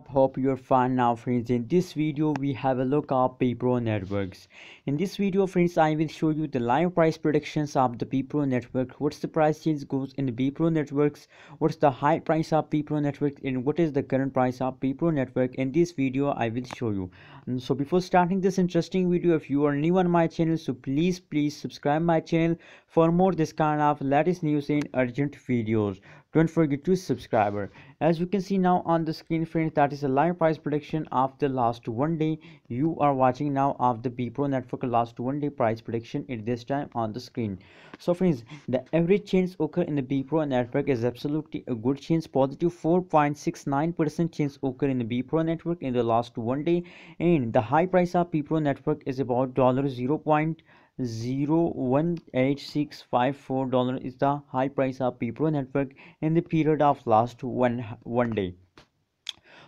Hope you're fine now, friends. In this video we have a look at Bepro networks. In this video, friends, I will show you the live price predictions of the Bepro network. What's the price change goes in the Bepro networks, what's the high price of Bepro network, and what is the current price of Bepro network. In this video I will show you. So before starting this interesting video, if you are new on my channel, so please subscribe my channel for more this kind of latest news and urgent videos. Don't forget to subscribe. As you can see now on the screen, friends, that is a live price prediction of the last one day. You are watching now of the Bepro network last one day price prediction at this time on the screen. So friends, the average change occur in the Bepro network is absolutely a good change, positive 4.69% change occur in the Bepro network in the last one day, and the high price of Bepro network is about $0.018654 is the high price of Bepro network in the period of last one day.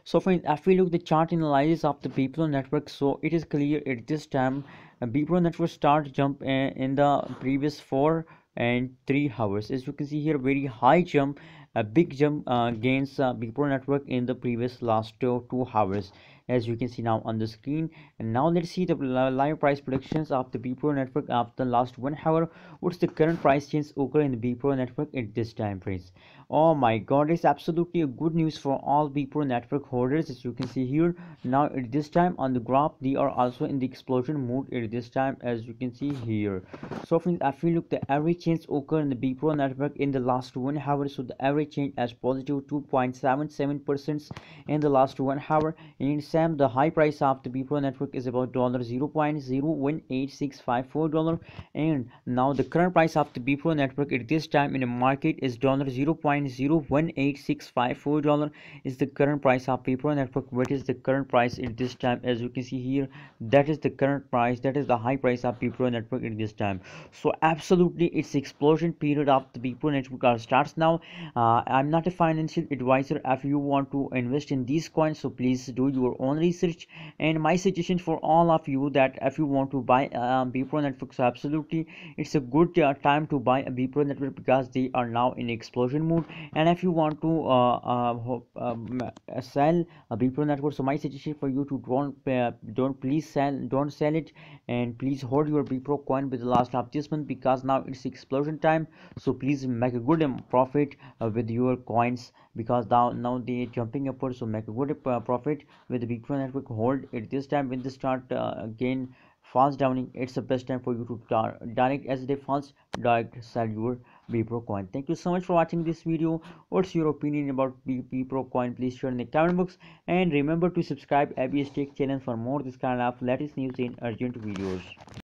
So friends, if we look the chart analysis of the Bepro network, so it is clear at this time Bepro network start jump in the previous 4 and 3 hours. As you can see here, very high jump, a big jump against Bepro network in the previous last 2 hours, as you can see now on the screen. And now let's see the live price predictions of the Bepro network after the last 1 hour. What's the current price change occur in the Bepro network at this time, friends? Oh my god, it's absolutely a good news for all Bepro network holders. As you can see here now at this time on the graph, they are also in the explosion mode at this time, as you can see here. So friends, if we look the average change occur in the Bepro network in the last 1 hour, so the average change as positive 2.77% in the last 1 hour. And Sam, the high price of the Bepro network is about $0.018654, and now the current price of the Bepro network at this time in the market is $0.018654 is the current price of Bepro network. What is the current price at this time? As you can see here, that is the current price, that is the high price of Bepro network at this time. So absolutely its explosion period of the Bepro network starts now. I'm not a financial advisor. If you want to invest in these coins, so please do your own research. And my suggestion for all of you, that if you want to buy Bepro network, so absolutely it's a good time to buy a Bepro network because they are now in explosion mode. And if you want to sell a Bepro network, so my suggestion for you to don't sell it, and please hold your Bepro coin with the last of this month, because now it's explosion time. So please make a good profit with your coins, because now they jumping upwards. So make a good profit with the Bepro network. Hold at this time. When they start again falls downing, it's the best time for you to direct, as they falls, direct sell your Bepro coin. Thank you so much for watching this video. What's your opinion about Bepro coin? Please share in the comment box, and remember to subscribe ABS Tech channel for more this kind of latest news and urgent videos.